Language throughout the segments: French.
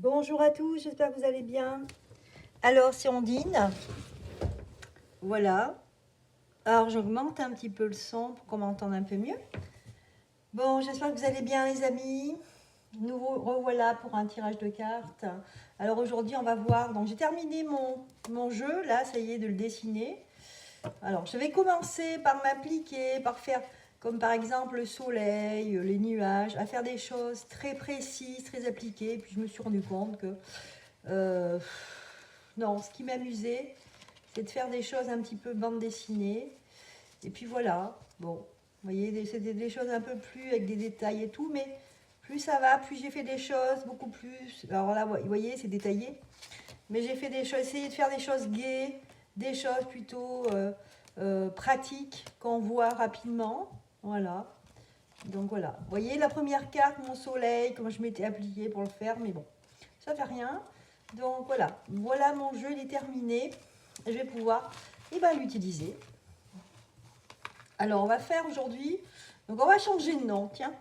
Bonjour à tous, j'espère que vous allez bien. Alors, c'est Ondine. Voilà. Alors, j'augmente un petit peu le son pour qu'on m'entende un peu mieux. Bon, j'espère que vous allez bien, les amis. Nous revoilà pour un tirage de cartes. Alors, aujourd'hui, on va voir. Donc, j'ai terminé mon jeu. Là, ça y est, de le dessiner. Alors, je vais commencer par m'appliquer, par faire, comme par exemple le soleil, les nuages, à faire des choses très précises, très appliquées. Puis, je me suis rendu compte que non, ce qui m'amusait, c'est de faire des choses un petit peu bande dessinée. Et puis voilà, bon, vous voyez, c'était des choses un peu plus avec des détails et tout, mais plus ça va, plus j'ai fait des choses beaucoup plus. Alors là, vous voyez, c'est détaillé, mais j'ai fait des choses, essayé de faire des choses gaies, des choses plutôt pratiques qu'on voit rapidement. Voilà. Donc voilà, vous voyez la première carte, mon soleil, comment je m'étais appliquée pour le faire, mais bon, ça fait rien. Donc voilà, voilà mon jeu, il est terminé. Je vais pouvoir l'utiliser. Alors on va faire aujourd'hui, donc on va changer de nom, tiens.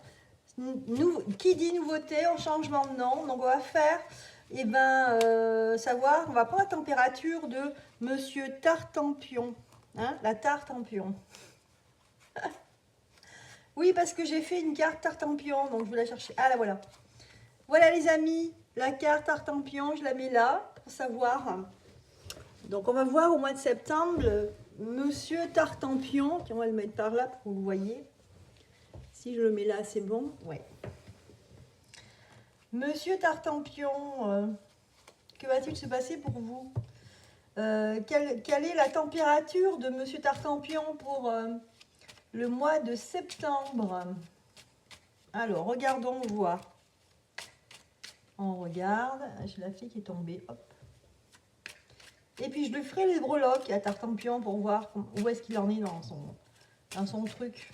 Qui dit nouveauté, on changement de nom. Donc on va faire, savoir, on va prendre la température de Monsieur Tartampion. Hein, la Tartampion. Oui, parce que j'ai fait une carte Tartampion, donc je vais la chercher. Ah là voilà. Voilà les amis, la carte Tartampion, je la mets là pour savoir. Donc on va voir au mois de septembre Monsieur Tartampion. Tiens, on va le mettre par là pour que vous le voyez. Si je le mets là, c'est bon. Ouais. Monsieur Tartampion, que va-t-il se passer pour vous? Quelle est la température de Monsieur Tartampion pour le mois de septembre? Alors, regardons voir. On regarde. J'ai la fille qui est tombée. Hop. Et puis, je lui ferai les breloques à Tartampion pour voir où est-ce qu'il en est dans son truc.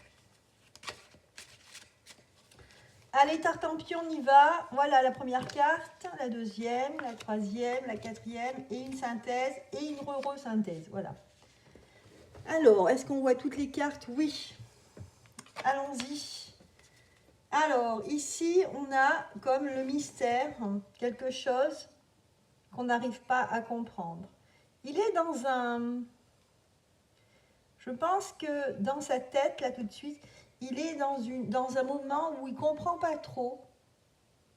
Allez, Tartampion, on y va. Voilà la première carte, la deuxième, la troisième, la quatrième, et une synthèse, et une re-synthèse. Voilà. Alors, est-ce qu'on voit toutes les cartes? Oui. Allons-y. Alors, ici, on a comme le mystère, quelque chose qu'on n'arrive pas à comprendre. Il est dans un... Je pense que dans sa tête, là tout de suite, il est dans un moment où il ne comprend pas trop.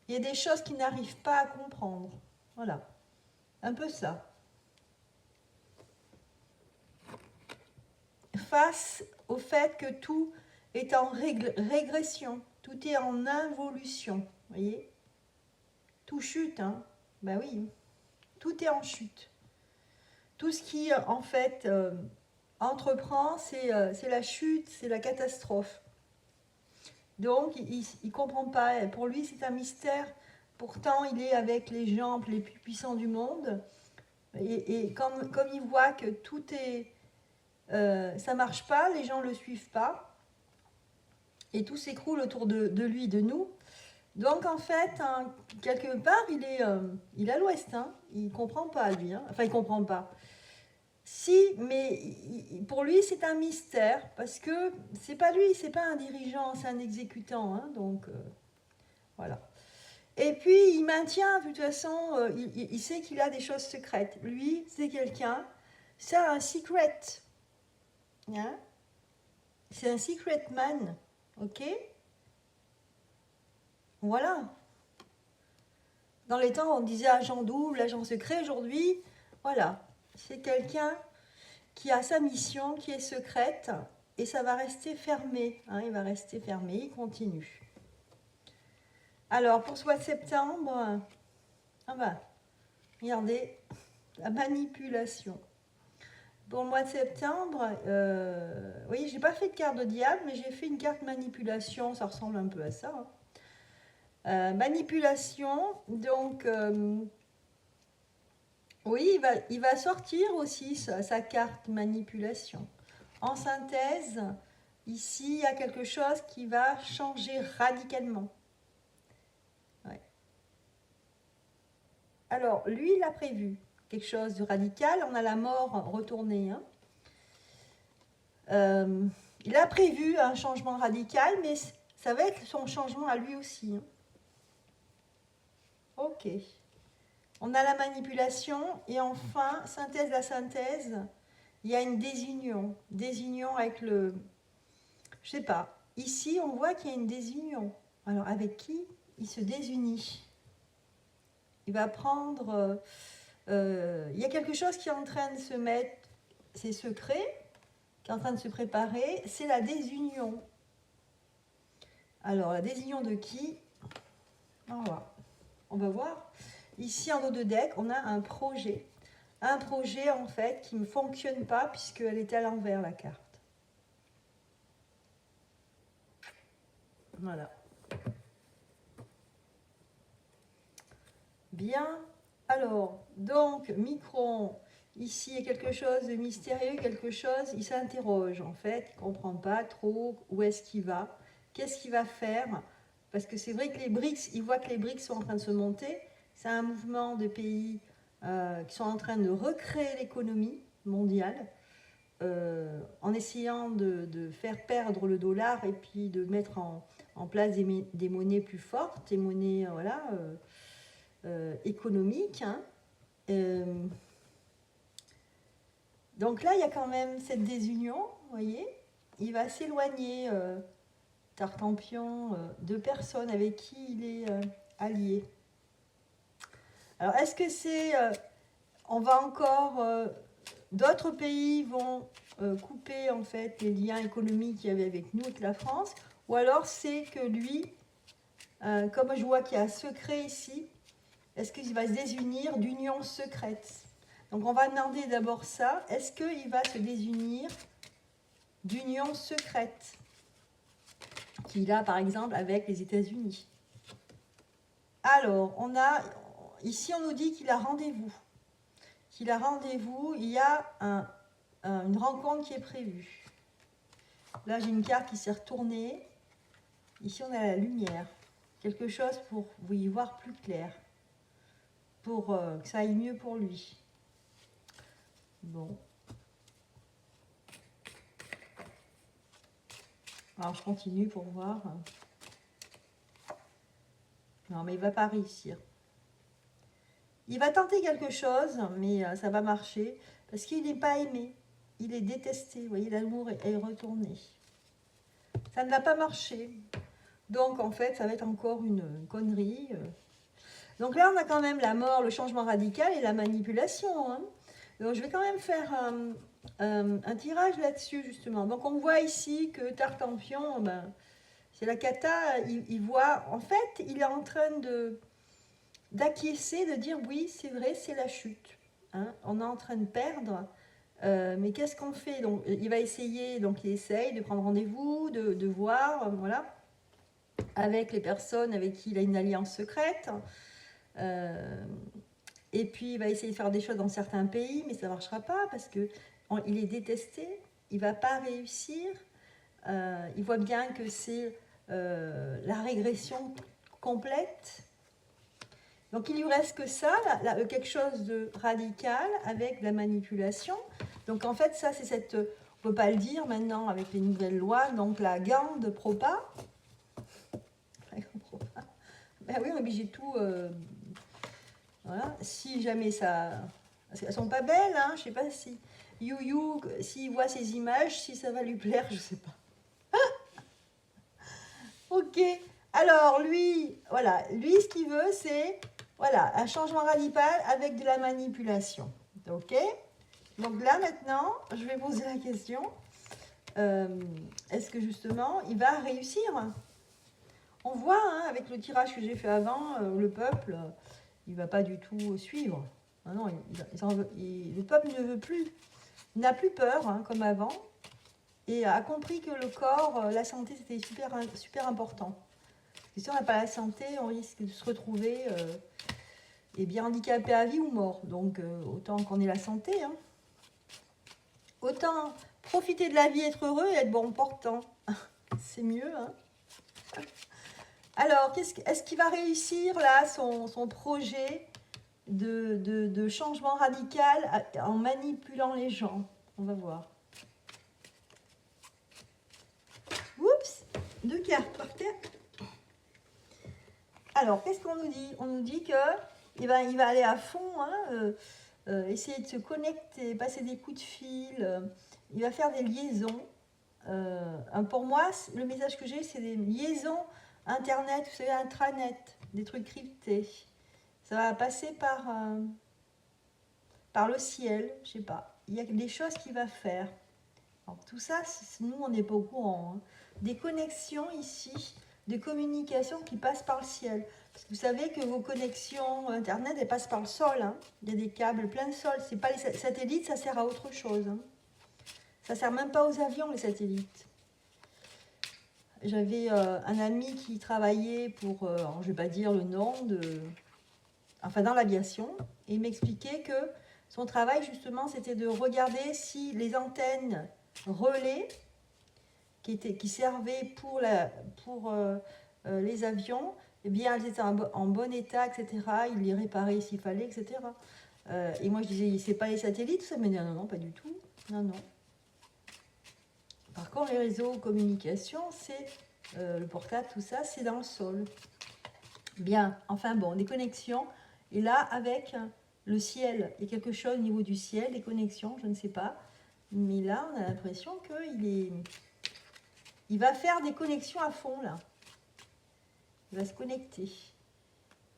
Il y a des choses qu'il n'arrive pas à comprendre. Voilà, un peu ça. Face au fait que tout est en régression, tout est en involution, vous voyez? Tout chute, hein? Ben oui, tout est en chute. Tout ce qui, en fait, entreprend, c'est la chute, c'est la catastrophe. Donc, il ne comprend pas. Pour lui, c'est un mystère. Pourtant, il est avec les gens les plus puissants du monde. Et comme il voit que tout est... ça ne marche pas, les gens ne le suivent pas. Et tout s'écroule autour de lui, de nous. Donc, en fait, hein, quelque part, il est à l'ouest. Hein. Il ne comprend pas, lui. Hein. Enfin, il ne comprend pas. Si, mais pour lui, c'est un mystère. Parce que c'est pas lui, c'est pas un dirigeant, c'est un exécutant. Hein, donc, voilà. Et puis, il maintient, de toute façon, il sait qu'il a des choses secrètes. Lui, c'est quelqu'un, c'est un secret. Hein? C'est un secret man. Ok? Voilà. Dans les temps, on disait agent double, agent secret. Aujourd'hui, voilà. C'est quelqu'un qui a sa mission, qui est secrète. Et ça va rester fermé. Hein, il va rester fermé. Il continue. Alors, pour ce mois de septembre, ah ben, regardez, la manipulation. Pour le mois de septembre, oui, j'ai pas fait de carte de diable, mais j'ai fait une carte manipulation, ça ressemble un peu à ça. Hein. Manipulation, donc, oui, il va sortir aussi sa carte manipulation. En synthèse, ici, il y a quelque chose qui va changer radicalement. Ouais. Alors, lui, il a prévu quelque chose de radical. On a la mort retournée. Hein. Il a prévu un changement radical, mais ça va être son changement à lui aussi. Hein. Ok. On a la manipulation et enfin, synthèse, la synthèse, il y a une désunion. Désunion avec le... Je sais pas. Ici, on voit qu'il y a une désunion. Alors, avec qui il se désunit? Il va prendre... il y a quelque chose qui est en train de se mettre, c'est secret, qui est en train de se préparer, c'est la désunion. Alors, la désunion de qui? On va voir. Ici, en haut de deck, on a un projet. Un projet, en fait, qui ne fonctionne pas puisqu'elle est à l'envers, la carte. Voilà. Bien. Alors, donc, Micron, ici, il y a quelque chose de mystérieux, quelque chose, il s'interroge, en fait, il ne comprend pas trop où est-ce qu'il va, qu'est-ce qu'il va faire, parce que c'est vrai que les BRICS, il voit que les BRICS sont en train de se monter, c'est un mouvement de pays qui sont en train de recréer l'économie mondiale, en essayant de faire perdre le dollar et puis de mettre en place des monnaies plus fortes, des monnaies économiques. Hein. Donc là, il y a quand même cette désunion, vous voyez. Il va s'éloigner, Tartampion, de personnes avec qui il est allié. Alors, est-ce que c'est... on va encore... d'autres pays vont couper, en fait, les liens économiques qu'il y avait avec nous, avec la France, ou alors c'est que lui, comme je vois qu'il y a un secret ici, est-ce qu'il va se désunir d'union secrète? Donc, on va demander d'abord ça. Est-ce qu'il va se désunir d'union secrète qu'il a, par exemple, avec les États-Unis? Alors, ici, on nous dit qu'il a rendez-vous. Il y a une rencontre qui est prévue. Là, j'ai une carte qui s'est retournée. Ici, on a la lumière. Quelque chose pour vous y voir plus clair. Pour que ça aille mieux pour lui. Bon. Alors, je continue pour voir. Non, mais il ne va pas réussir. Il va tenter quelque chose, mais ça va marcher, parce qu'il n'est pas aimé. Il est détesté. Vous voyez, l'amour est retourné. Ça ne va pas marcher. Donc, en fait, ça va être encore une connerie. Donc là, on a quand même la mort, le changement radical et la manipulation. Hein. Donc, je vais quand même faire un tirage là-dessus, justement. Donc, on voit ici que Tartampion, c'est la cata, il voit... En fait, il est en train d'acquiescer, de dire, oui, c'est vrai, c'est la chute. Hein. On est en train de perdre. Mais qu'est-ce qu'on fait? Donc, il va essayer, donc il essaye de prendre rendez-vous, de voir, voilà, avec les personnes avec qui il a une alliance secrète. Et puis, il va essayer de faire des choses dans certains pays, mais ça ne marchera pas parce qu'il est détesté, il ne va pas réussir. Il voit bien que c'est la régression complète. Donc, il lui reste que ça, quelque chose de radical avec la manipulation. Donc, en fait, ça, c'est cette... On ne peut pas le dire maintenant avec les nouvelles lois. Donc, la GAN Propa. Ben oui, on est obligé de tout... voilà. Si jamais ça... Parce qu'elles ne sont pas belles, hein. Je ne sais pas si... You, s'il voit ces images, si ça va lui plaire, je ne sais pas. Ok. Alors, lui, voilà. Lui, ce qu'il veut, c'est... Voilà, un changement radical avec de la manipulation. Ok? Donc là, maintenant, je vais poser la question. Est-ce que justement, il va réussir? On voit, hein, avec le tirage que j'ai fait avant, le peuple, il ne va pas du tout suivre. Ah non, le peuple ne veut plus. Il n'a plus peur, hein, comme avant. Et a compris que le corps, la santé, c'était super, super important. Parce que si on n'a pas la santé, on risque de se retrouver... et bien handicapé à vie ou mort. Donc, autant qu'on ait la santé. Hein. Autant profiter de la vie, être heureux et être bon portant. C'est mieux. Hein. Alors, est-ce qu'il va réussir là son projet de changement radical en manipulant les gens? On va voir. Oups, 2 cartes par terre. Alors, qu'est-ce qu'on nous dit? On nous dit que il va aller à fond, hein, essayer de se connecter, passer des coups de fil, il va faire des liaisons. Pour moi, le message que j'ai, c'est des liaisons internet, vous savez, intranet, des trucs cryptés. Ça va passer par le ciel, je sais pas. Il y a des choses qu'il va faire. Alors, tout ça, nous, on n'est pas au courant. Hein. Des connexions ici, des communications qui passent par le ciel. Parce que vous savez que vos connexions Internet, elles passent par le sol. Hein. Il y a des câbles plein de sol. C'est pas les satellites, ça sert à autre chose. Hein. Ça sert même pas aux avions, les satellites. J'avais un ami qui travaillait pour, je ne vais pas dire le nom, dans l'aviation. Et il m'expliquait que son travail, justement, c'était de regarder si les antennes relais qui servaient pour les avions, eh bien, elles étaient en bon état, etc. Il les réparait s'il fallait, etc. Et moi, je disais, c'est pas les satellites, ça me dit, non, non, pas du tout. Non, non. Par contre, les réseaux communication, c'est le portable, tout ça, c'est dans le sol. Bien, enfin bon, des connexions. Et là, avec le ciel, il y a quelque chose au niveau du ciel, des connexions, je ne sais pas. Mais là, on a l'impression il va faire des connexions à fond, là. Il va se connecter.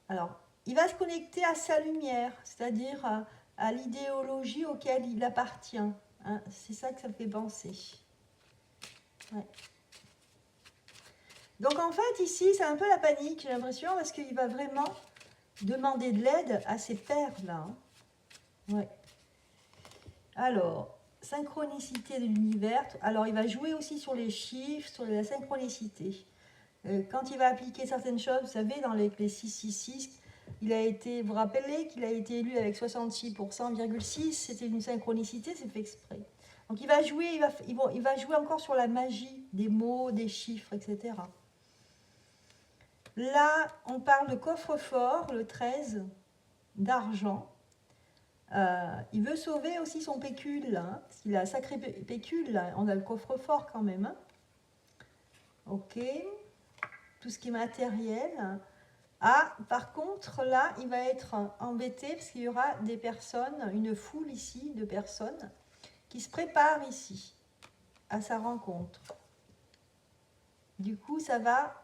Alors, il va se connecter à sa lumière, c'est-à-dire à l'idéologie auquel il appartient. Hein, c'est ça que ça me fait penser. Ouais. Donc en fait, ici, c'est un peu la panique, j'ai l'impression, parce qu'il va vraiment demander de l'aide à ses pairs, là. Hein. Ouais. Alors, synchronicité de l'univers. Alors, il va jouer aussi sur les chiffres, sur la synchronicité. Quand il va appliquer certaines choses, vous savez, dans les 666, vous vous rappelez qu'il a été élu avec 66,6%, c'était une synchronicité, c'est fait exprès. Donc il va jouer, il va jouer encore sur la magie des mots, des chiffres, etc. Là, on parle de coffre-fort, le 13, d'argent. Il veut sauver aussi son pécule, hein, parce qu'il a un sacré pécule, là. On a le coffre-fort quand même. Hein. Ok, tout ce qui est matériel. Ah, par contre, là, il va être embêté parce qu'il y aura des personnes, une foule ici de personnes qui se préparent ici à sa rencontre. Du coup, ça va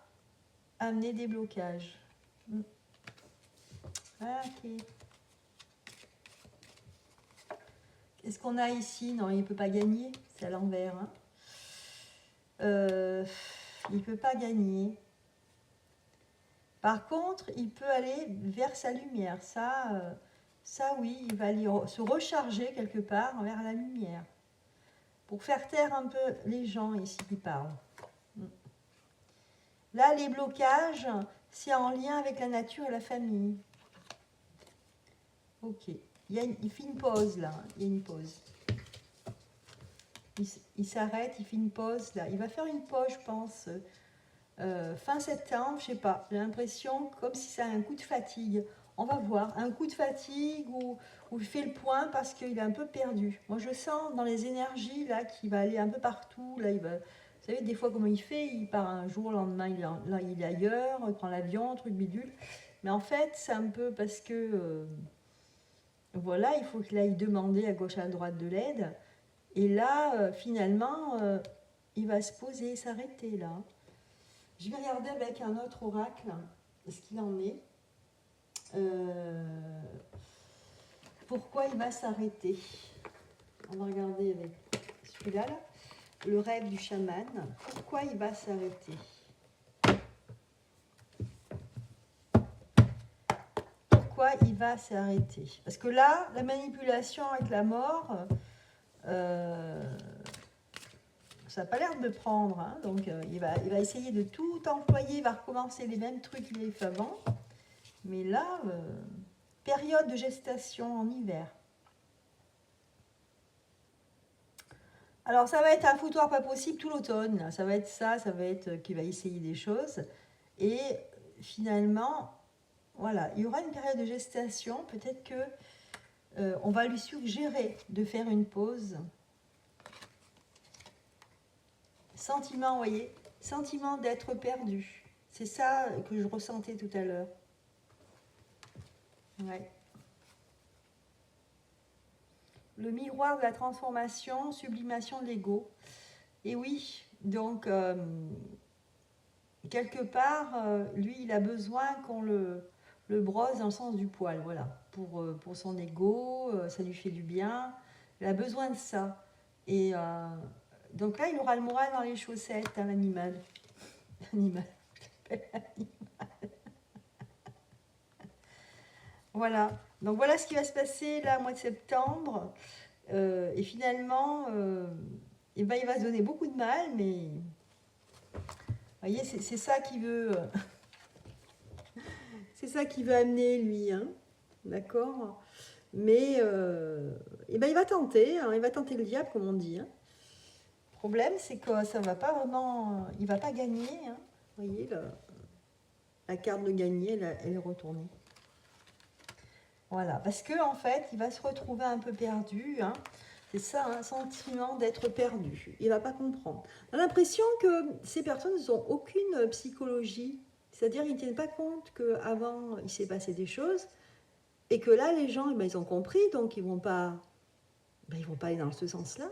amener des blocages. Ok. Qu'est-ce qu'on a ici? Non, il ne peut pas gagner. C'est à l'envers. Hein. Il ne peut pas gagner. Par contre, il peut aller vers sa lumière. Ça oui, il va aller se recharger quelque part vers la lumière. Pour faire taire un peu les gens ici qui parlent. Là, les blocages, c'est en lien avec la nature et la famille. Ok. Il fait une pause là. Il y a une pause. Il s'arrête, il fait une pause là. Il va faire une pause, je pense. Fin septembre, je sais pas. J'ai l'impression comme si ça a un coup de fatigue. On va voir. Un coup de fatigue où il fait le point parce qu'il est un peu perdu. Moi, je sens dans les énergies là qu'il va aller un peu partout. Là, vous savez, des fois, comment il fait, il part un jour, le lendemain, il est ailleurs, il prend l'avion, truc bidule. Mais en fait, c'est un peu parce que, voilà, il faut qu'il aille demander à gauche, à droite de l'aide. Et là, finalement, il va se poser, s'arrêter là. Je vais regarder avec un autre oracle ce qu'il en est. Pourquoi il va s'arrêter? On va regarder avec celui-là, là. Le rêve du chaman. Pourquoi il va s'arrêter? Pourquoi il va s'arrêter? Parce que là, la manipulation avec la mort, ça n'a pas l'air de prendre. Hein. Donc, il va essayer de tout employer, il va recommencer les mêmes trucs qu'il avait fait avant. Mais là, période de gestation en hiver. Alors, ça va être un foutoir pas possible tout l'automne. Ça va être ça va être qu'il va essayer des choses. Et finalement, voilà, il y aura une période de gestation. Peut-être que on va lui suggérer de faire une pause. Sentiment, vous voyez, sentiment d'être perdu. C'est ça que je ressentais tout à l'heure. Ouais. Le miroir de la transformation, sublimation de l'ego. Et oui, donc, quelque part, lui, il a besoin qu'on le brosse dans le sens du poil, voilà. Pour son ego, ça lui fait du bien. Il a besoin de ça. Et donc là, il aura le moral dans les chaussettes, hein, l'animal. L'animal, je l'appelle l'animal. Voilà. Donc voilà ce qui va se passer là, au mois de septembre. Et finalement, eh ben, il va se donner beaucoup de mal, mais vous voyez, c'est ça qui veut, c'est ça qui veut amener lui, hein, d'accord. Mais eh ben, il va tenter, hein, il va tenter le diable, comme on dit. Hein. Le problème, c'est que ça va pas vraiment, il va pas gagner. Hein. Vous voyez, la carte de gagner, elle est retournée. Voilà, parce que en fait, il va se retrouver un peu perdu. Hein. C'est ça, un sentiment d'être perdu. Il ne va pas comprendre. On a l'impression que ces personnes n'ont aucune psychologie. C'est-à-dire qu'ils ne tiennent pas compte qu'avant, il s'est passé des choses et que là, les gens, eh ben, ils ont compris, donc ils ne vont pas aller dans ce sens-là.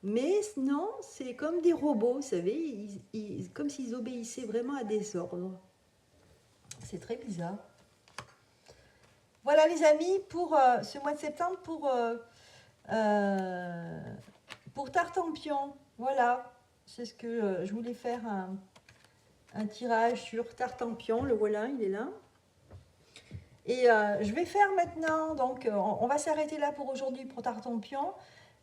Mais non, c'est comme des robots, vous savez, comme s'ils obéissaient vraiment à des ordres. C'est très bizarre. Voilà les amis, pour ce mois de septembre, pour Tartampion, voilà, c'est ce que je voulais faire un tirage sur Tartampion, le voilà, il est là. Et je vais faire maintenant, donc on va s'arrêter là pour aujourd'hui pour Tartampion.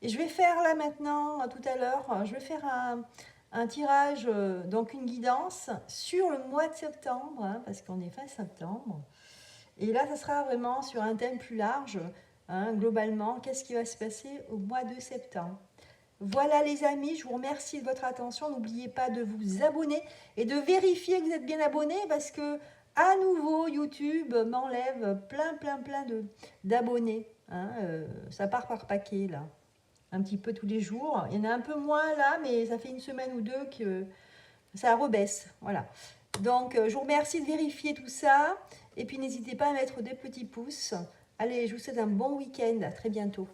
Et je vais faire là maintenant, tout à l'heure, je vais faire un tirage, donc une guidance sur le mois de septembre, hein, parce qu'on est fin septembre. Et là, ça sera vraiment sur un thème plus large, hein, globalement, qu'est-ce qui va se passer au mois de septembre. Voilà les amis, je vous remercie de votre attention. N'oubliez pas de vous abonner et de vérifier que vous êtes bien abonnés parce que, à nouveau, YouTube m'enlève plein d'abonnés. Hein, ça part par paquet, là. Un petit peu tous les jours. Il y en a un peu moins, là, mais ça fait une semaine ou deux que ça rebaisse. Voilà. Donc, je vous remercie de vérifier tout ça. Et puis, n'hésitez pas à mettre des petits pouces. Allez, je vous souhaite un bon week-end. À très bientôt.